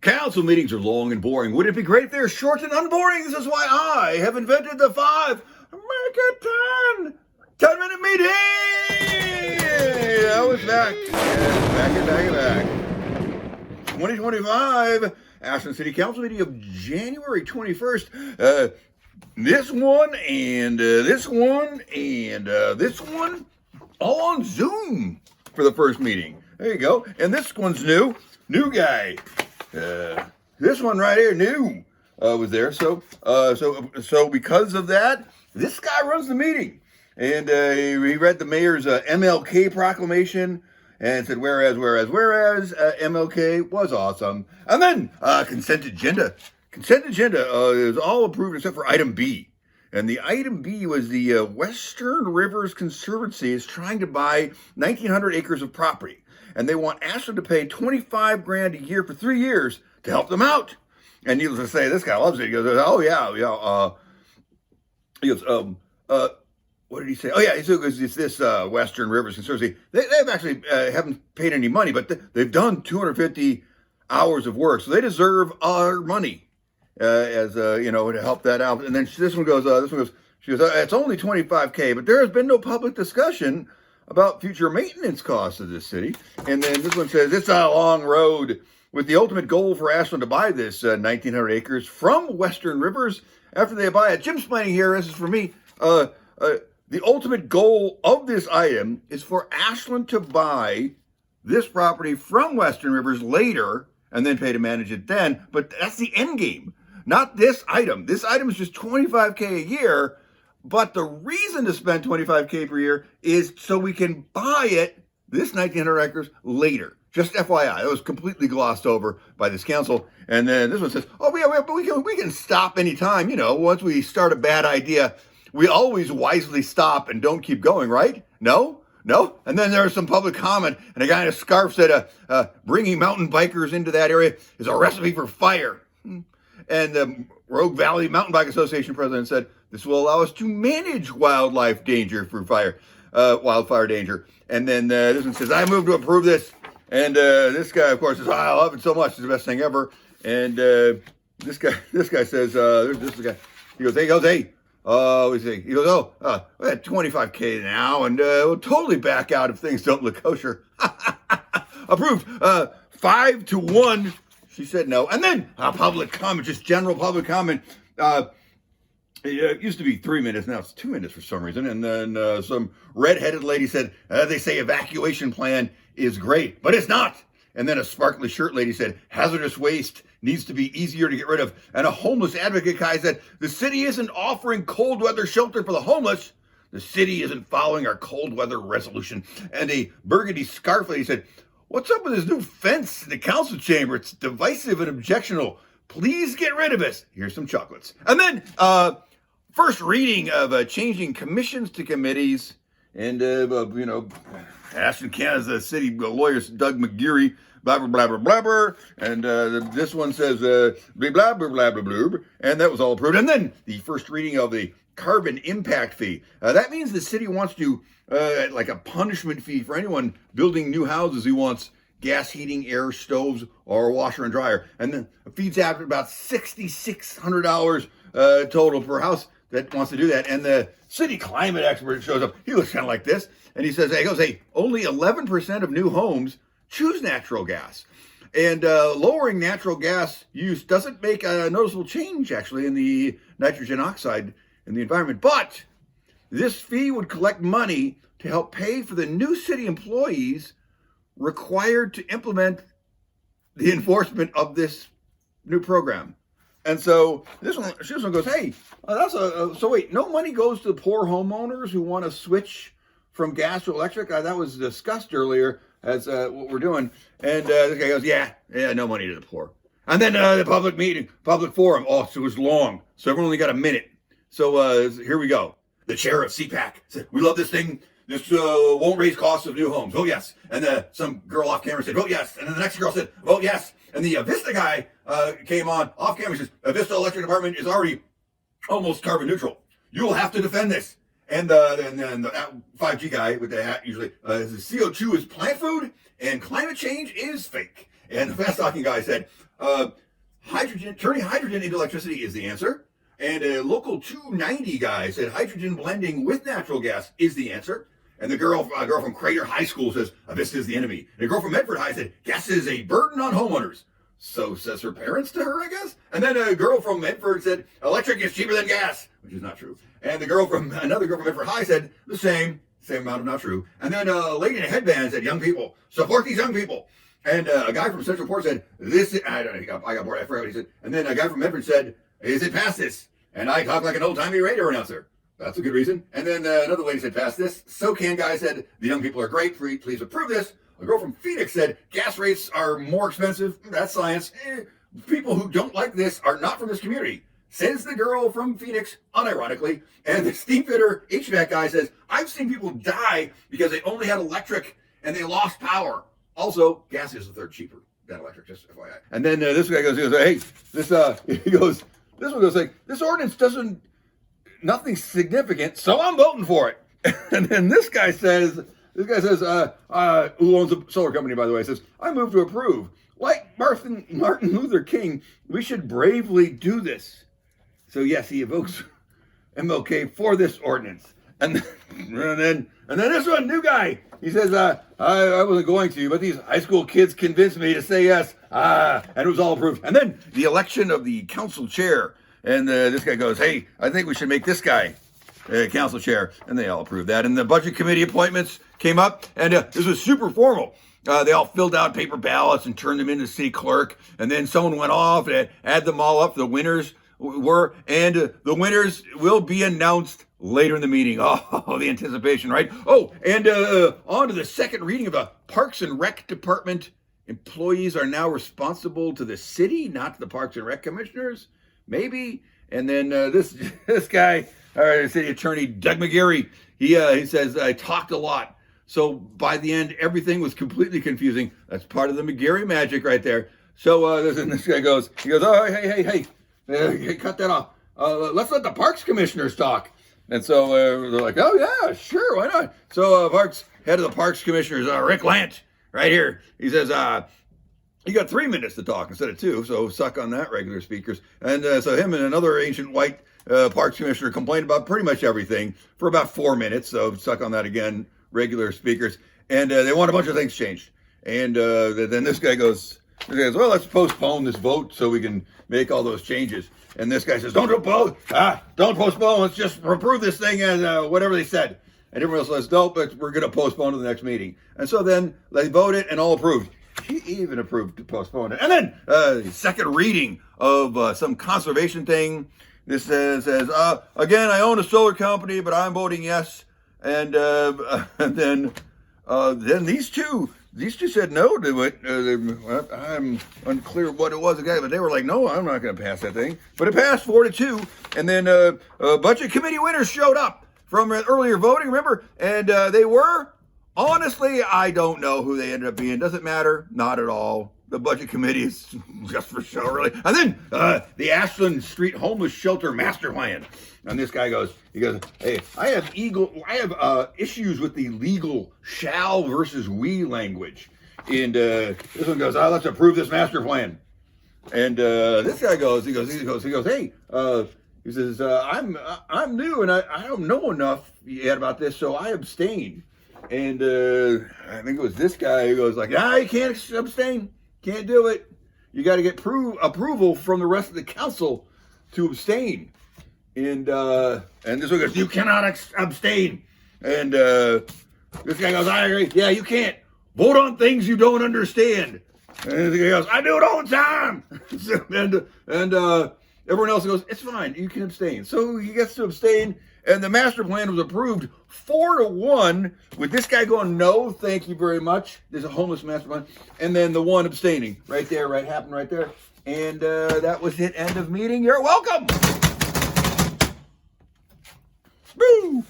Council meetings are long and boring. Wouldn't it be great if they were short and unboring? This is why I have invented the 5 Make it 10 10-minute meeting. I was back. Back. 2025 Ashland City Council meeting of January 21st. This one and this one and this one all on Zoom for the first meeting. There you go. And this one's new guy. This one right here, new, was there. So because of that, this guy runs the meeting, and he read the mayor's MLK proclamation and said, whereas, MLK was awesome. And then consent agenda. Consent agenda is all approved except for item B. And the item B was the Western Rivers Conservancy is trying to buy 1,900 acres of property. And they want Ashland to pay $25,000 a year for 3 years to help them out. And needless to say, this guy loves it. He goes, oh yeah. He goes, what did he say? Oh yeah, he goes, it's this Western Rivers Conservancy. They've actually haven't paid any money, but they've done 250 hours of work, so they deserve our money as to help that out. And then this one goes, she goes, it's only $25,000, but there has been no public discussion about future maintenance costs of this city. And then this one says, it's a long road with the ultimate goal for Ashland to buy this 1,900 acres from Western Rivers after they buy it. Jim's planning here, this is for me. The ultimate goal of this item is for Ashland to buy this property from Western Rivers later and then pay to manage it then. But that's the end game, not this item. This item is just $25,000 a year. But the reason to spend $25,000 per year is so we can buy it, this 1,900 acres, later. Just FYI, it was completely glossed over by this council. And then this one says, oh, yeah, but we can stop anytime. Once we start a bad idea, we always wisely stop and don't keep going, right? No? And then there was some public comment, and a guy in a scarf said, bringing mountain bikers into that area is a recipe for fire. And the Rogue Valley Mountain Bike Association president said, this will allow us to manage wildlife danger through wildfire danger. And then this one says, I move to approve this. And this guy, of course, says, I love it so much. It's the best thing ever. And this guy says, this is the guy. He goes, hey. He goes, we're at $25,000 now, and we'll totally back out if things don't look kosher. Approved. 5-1. She said no. And then public comment, just general public comment. It used to be 3 minutes, now it's 2 minutes for some reason. And then some redheaded lady said, they say evacuation plan is great, but it's not. And then a sparkly shirt lady said, hazardous waste needs to be easier to get rid of. And a homeless advocate guy said, the city isn't offering cold weather shelter for the homeless. The city isn't following our cold weather resolution. And a burgundy scarf lady said, what's up with this new fence in the council chamber? It's divisive and objectionable. Please get rid of it. Here's some chocolates. And then first reading of changing commissions to committees. And, Ashland, Kansas city lawyers, Doug McGeary, blah, blah, blah, blah, blah, blah. And this one says, blah, blah, blah, blah, blah, blah. And that was all approved. And then the first reading of the carbon impact fee. That means the city wants to, like a punishment fee for anyone building new houses who wants gas heating, air stoves, or washer and dryer. And then it feeds out about $6,600 total per house that wants to do that. And the city climate expert shows up. He looks kind of like this. And he says, only 11% of new homes choose natural gas. And lowering natural gas use doesn't make a noticeable change, actually, in the nitrogen oxide in the environment. But this fee would collect money to help pay for the new city employees required to implement the enforcement of this new program. And so this one goes, hey, so wait, no money goes to the poor homeowners who want to switch from gas to electric? That was discussed earlier as what we're doing. And this guy goes, yeah, no money to the poor. And then the public forum. Oh, so it was long. So everyone only got a minute. So here we go. The chair of CPAC said, we love this thing. This won't raise costs of new homes. Oh, yes. And some girl off camera said, oh, yes. And then the next girl said, oh, yes. And the Vista guy came on off camera and says, Vista Electric Department is already almost carbon neutral. You will have to defend this. And then the 5G guy with the hat usually says CO2 is plant food and climate change is fake. And the fast-talking guy said, turning hydrogen into electricity is the answer. And a local 290 guy said hydrogen blending with natural gas is the answer. And the girl from Crater High School says, Vista is the enemy. And a girl from Medford High said, gas is a burden on homeowners. So says her parents to her, I guess. And then a girl from Medford said, electric is cheaper than gas, which is not true. And another girl from Medford High said the same amount of not true. And then a lady in a headband said, young people, support these young people. And a guy from Central Port said, I got bored, I forgot what he said. And then a guy from Medford said, is it past this? And I talk like an old-timey radio announcer. That's a good reason. And then another lady said, pass this. SoCan guy said, the young people are great, please approve this. A girl from Phoenix said, gas rates are more expensive. That's science. People who don't like this are not from this community, says the girl from Phoenix, unironically. And the steam fitter HVAC guy says, I've seen people die because they only had electric and they lost power. Also, gas is a third cheaper than electric, just FYI. And then this guy goes, hey, this one goes like, this ordinance doesn't, nothing significant, so I'm voting for it. And then this guy says, who owns a solar company, by the way, says, I move to approve. Like Martin Luther King, we should bravely do this. So yes, he evokes MLK for this ordinance. And then this one, new guy, he says, I wasn't going to, but these high school kids convinced me to say yes. And it was all approved. And then the election of the council chair. And this guy goes, hey, I think we should make this guy council chair. And they all approved that. And the budget committee appointments came up. And this was super formal. They all filled out paper ballots and turned them into the city clerk. And then someone went off and added them all up. The winners were. And the winners will be announced later in the meeting. Oh, the anticipation, right? Oh, and on to the second reading of the Parks and Rec Department. Employees are now responsible to the city, not to the Parks and Rec commissioners. Maybe. And then this guy, city attorney Doug McGarry, he says, I talked a lot. So by the end, everything was completely confusing. That's part of the McGarry magic right there. So this guy goes, oh, hey, cut that off. Let's let the Parks commissioners talk. And so they're like, oh, yeah, sure, why not? So head of the Parks commissioners, Rick Lant, right here. He says, you got 3 minutes to talk instead of 2, so suck on that, regular speakers. And so him and another ancient white Parks commissioner complained about pretty much everything for about 4 minutes, so suck on that again, regular speakers. And they want a bunch of things changed. And then this guy goes, well, let's postpone this vote so we can make all those changes. And this guy says, don't postpone, let's just approve this thing as whatever they said. And everyone else says, no, but we're going to postpone to the next meeting. And so then they voted and all approved. He even approved to postpone it. And then second reading of some conservation thing. This says, again, I own a solar company, but I'm voting yes. And then these two said no to it. I'm unclear what it was again, but they were like, no, I'm not going to pass that thing. But it passed 4-2. And then budget committee winners showed up from earlier voting, remember? And they were, honestly, I don't know who they ended up being. Doesn't matter. Not at all. The budget committee is just for show, really. And then the Ashland Street Homeless Shelter Master Plan. And this guy goes, hey, I have issues with the legal shall versus we language. And this one goes, let's approve this master plan. And this guy goes, hey, he says, I'm new and I don't know enough yet about this, so I abstain. And I think it was this guy who goes like, you can't abstain. Can't do it. You got to get approval from the rest of the council to abstain. And this one goes, you cannot abstain. And this guy goes, I agree. Yeah, you can't vote on things you don't understand. And he goes, I do it all the time. and everyone else goes, it's fine. You can abstain. So he gets to abstain. And the master plan was approved 4-1 with this guy going, no, thank you very much. There's a homeless master plan. And then the one abstaining right there, happened right there. And that was it. End of meeting. You're welcome. Woo!